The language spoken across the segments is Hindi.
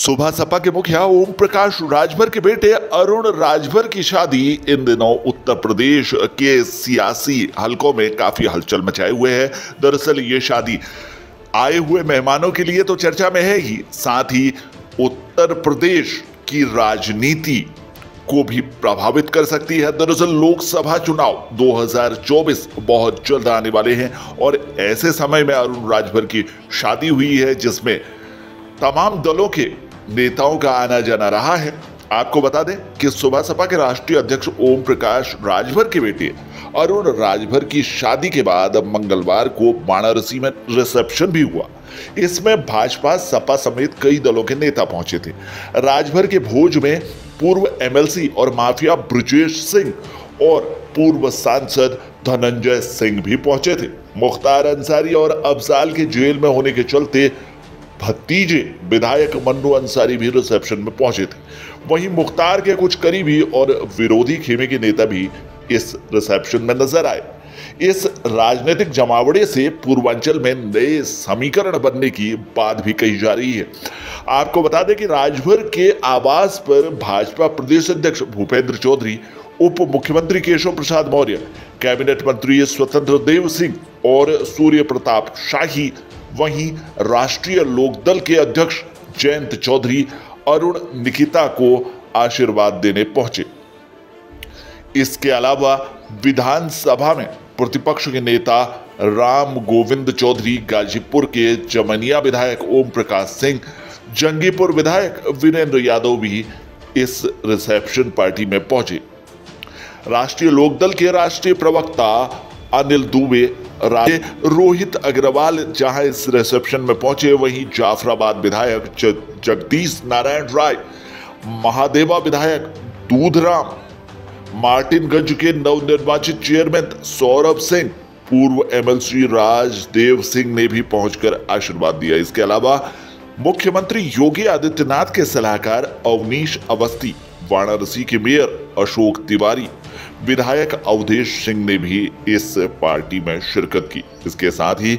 सुबह सपा के मुखिया ओम प्रकाश राजभर के बेटे अरुण राजभर की शादी इन दिनों उत्तर प्रदेश के सियासी हलकों में काफी हलचल मचाए हुए है। दरअसल ये शादी आए हुए मेहमानों के लिए तो चर्चा में है ही, साथ ही उत्तर प्रदेश की राजनीति को भी प्रभावित कर सकती है। दरअसल लोकसभा चुनाव 2024 बहुत जल्द आने वाले हैं और ऐसे समय में अरुण राजभर की शादी हुई है जिसमें तमाम दलों के नेताओं का आना जाना रहा है। आपको बता दें कि सुबह सपा के राष्ट्रीय अध्यक्ष ओम प्रकाश राजभर के बेटे अरुण राजभर की शादी के बाद मंगलवार को वाराणसी में रिसेप्शन भी हुआ। इसमें भाजपा सपा समेत कई दलों के नेता पहुंचे थे। राजभर के भोज में पूर्व एमएलसी और माफिया ब्रजेश सिंह और पूर्व सांसद धनंजय सिंह भी पहुंचे थे। मुख्तार अंसारी और अफजाल के जेल में होने के चलते भतीजे विधायक मन्नू अंसारी भी रिसेप्शन में पहुंचे थे। वहीं मुख्तार के कुछ करीबी और विरोधी खेमे के नेता भी इस रिसेप्शन में नजर आए। इस राजनीतिक जमावड़े से पूर्वांचल में नए समीकरण बनने की बात भी कही जा रही है। आपको बता दें कि राजभर के आवास पर भाजपा प्रदेश अध्यक्ष भूपेंद्र चौधरी, उप मुख्यमंत्री केशव प्रसाद मौर्य, कैबिनेट मंत्री स्वतंत्र देव सिंह और सूर्य प्रताप शाही, वहीं राष्ट्रीय लोकदल के अध्यक्ष जयंत चौधरी अरुण निकिता को आशीर्वाद देने पहुंचे। इसके अलावा विधानसभा में प्रतिपक्ष के नेता राम गोविंद चौधरी, गाजीपुर के जमनिया विधायक ओम प्रकाश सिंह, जंगीपुर विधायक वीरेंद्र यादव भी इस रिसेप्शन पार्टी में पहुंचे। राष्ट्रीय लोकदल के राष्ट्रीय प्रवक्ता अनिल दुबे, रोहित अग्रवाल जहां इस रिसेप्शन में पहुंचे, वहीं जाफराबाद विधायक जगदीश नारायण राय, महादेवा विधायक दूधराम, मार्टिनगंज के नवनिर्वाचित चेयरमैन सौरभ सिंह, पूर्व एमएलसी राजदेव सिंह ने भी पहुंचकर आशीर्वाद दिया। इसके अलावा मुख्यमंत्री योगी आदित्यनाथ के सलाहकार अवनीश अवस्थी, वाराणसी के मेयर अशोक तिवारी, विधायक अवधेश सिंह ने भी इस पार्टी में शिरकत की। इसके साथ ही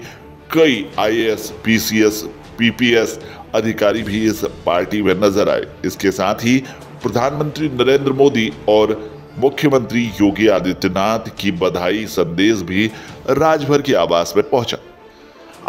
कई आईएएस, पीसीएस, पीपीएस अधिकारी भी इस पार्टी में नजर आए। इसके साथ ही प्रधानमंत्री नरेंद्र मोदी और मुख्यमंत्री योगी आदित्यनाथ की बधाई संदेश भी राजभर के आवास में पहुंचा।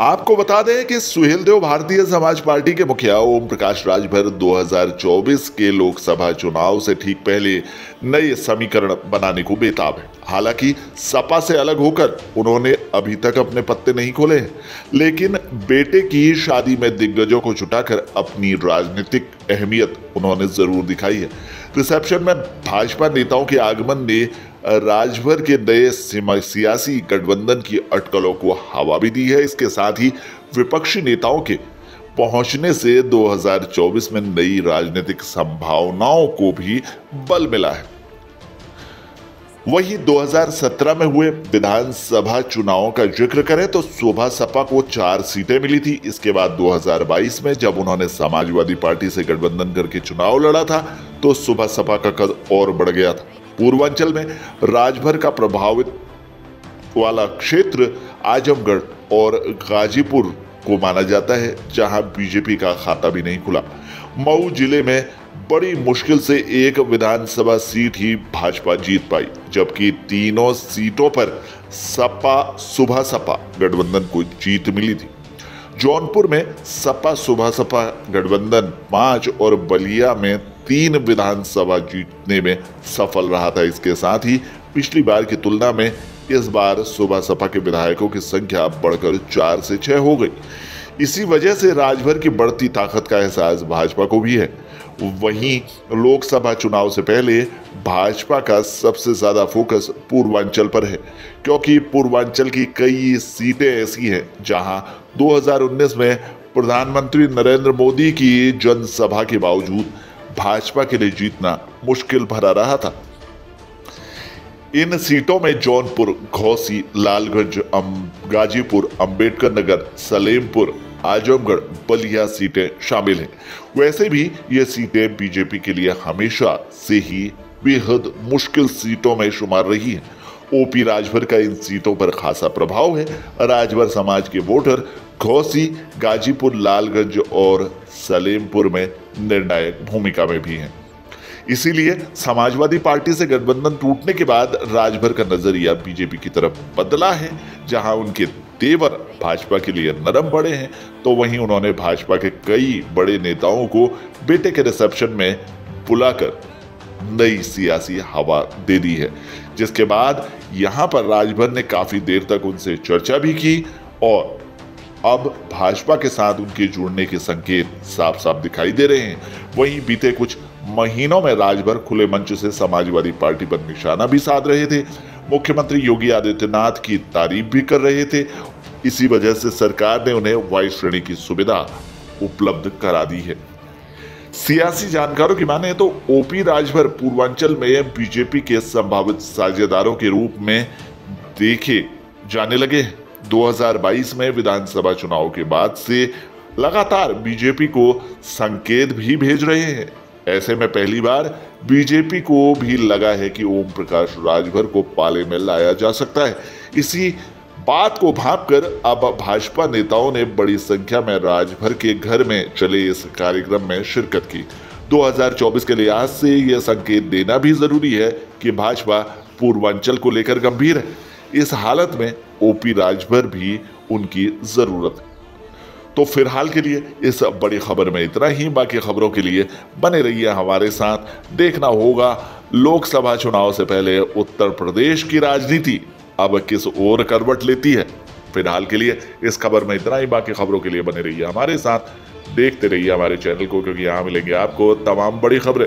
आपको बता दें कि सुहेलदेव भारतीय समाज पार्टी के मुखिया ओम प्रकाश राजभर 2024 के लोकसभा चुनाव से ठीक पहले नए समीकरण बनाने को बेताब है। हालांकि सपा से अलग होकर उन्होंने अभी तक अपने पत्ते नहीं खोले हैं, लेकिन बेटे की शादी में दिग्गजों को जुटाकर अपनी राजनीतिक अहमियत उन्होंने जरूर दिखाई है। रिसेप्शन में भाजपा नेताओं के आगमन ने राजभर के नए सियासी गठबंधन की अटकलों को हवा भी दी है। इसके साथ ही विपक्षी नेताओं के पहुंचने से 2024 में नई राजनीतिक संभावनाओं को भी बल मिला है। वहीं 2017 में हुए विधानसभा चुनावों का जिक्र करें तो सुबह सपा को 4 सीटें मिली थी। इसके बाद 2022 में जब उन्होंने समाजवादी पार्टी से गठबंधन करके चुनाव लड़ा था तो सुबह सपा का कद और बढ़ गया था। पूर्वांचल में राजभर का प्रभावित वाला क्षेत्र आजमगढ़ और गाजीपुर को माना जाता है, जहां बीजेपी का खाता भी नहीं खुला। मऊ जिले में बड़ी मुश्किल से एक विधानसभा सीट ही भाजपा जीत पाई, जबकि तीनों सीटों पर सुबह सपा गठबंधन को जीत मिली थी। जौनपुर में सपा सुबह सपा गठबंधन 5 और बलिया में 3 विधानसभा जीतने में सफल रहा था। इसके साथ ही पिछली बार की तुलना में इस बार सुबह सपा के विधायकों की संख्या बढ़कर 4 से 6 हो गई। इसी वजह से राजभर की बढ़ती ताकत का एहसास भाजपा को भी है। वहीं लोकसभा चुनाव से पहले भाजपा का सबसे ज्यादा फोकस पूर्वांचल पर है, क्योंकि पूर्वांचल की कई सीटें ऐसी हैं जहां 2019 में प्रधानमंत्री नरेंद्र मोदी की जनसभा के बावजूद भाजपा के लिए जीतना मुश्किल भरा रहा था। इन सीटों में जौनपुर, घोसी, लालगंज, गाजीपुर, अंबेडकर नगर, सलेमपुर, आजमगढ़, बलिया सीटें शामिल हैं। वैसे भी ये सीटें बीजेपी के लिए हमेशा से ही बेहद मुश्किल सीटों में शुमार रही हैं। ओपी राजभर का इन सीटों पर खासा प्रभाव है। राजभर समाज के वोटर घोसी, गाजीपुर, लालगंज और सलेमपुर में निर्णायक भूमिका में भी हैं। इसीलिए समाजवादी पार्टी से गठबंधन टूटने के बाद राजभर का नजरिया बीजेपी की तरफ बदला है। जहां उनके तेवर भाजपा के लिए नरम पड़े हैं, तो वहीं उन्होंने भाजपा के कई बड़े नेताओं को बेटे के रिसेप्शन में बुलाकर नई सियासी हवा दे दी है, जिसके बाद यहां पर राजभर ने काफी देर तक उनसे चर्चा भी की और अब भाजपा के साथ उनके जुड़ने के संकेत साफ साफ दिखाई दे रहे हैं। वहीं बीते कुछ महीनों में राजभर खुले मंच से समाजवादी पार्टी पर निशाना भी साध रहे थे। मुख्यमंत्री योगी आदित्यनाथ की तारीफ भी कर रहे थे। इसी वजह से सरकार ने उन्हें वाई श्रेणी की सुविधा उपलब्ध करा दी है। सियासी जानकारों की माने तो ओपी राजभर पूर्वांचल में बीजेपी के संभावित साझेदारों के रूप में देखे जाने लगे। 2022 में विधानसभा चुनाव के बाद से लगातार बीजेपी को संकेत भी भेज रहे हैं। ऐसे में पहली बार बीजेपी को भी लगा है कि ओम प्रकाश राजभर को पाले में लाया जा सकता है। इसी बात को भांपकर अब भाजपा नेताओं ने बड़ी संख्या में राजभर के घर में चले इस कार्यक्रम में शिरकत की। 2024 के लिहाज से यह संकेत देना भी जरूरी है कि भाजपा पूर्वांचल को लेकर गंभीर है। इस हालत में ओपी राजभर भी उनकी जरूरत है। तो फिलहाल के लिए इस बड़ी खबर में इतना ही। बाकी खबरों के लिए बने रहिए हमारे साथ। देखना होगा लोकसभा चुनाव से पहले उत्तर प्रदेश की राजनीति अब किस ओर करवट लेती है। फिलहाल के लिए इस खबर में इतना ही। बाकी खबरों के लिए बने रहिए हमारे साथ, देखते रहिए हमारे चैनल को, क्योंकि यहाँ मिलेंगे आपको तमाम बड़ी खबरें।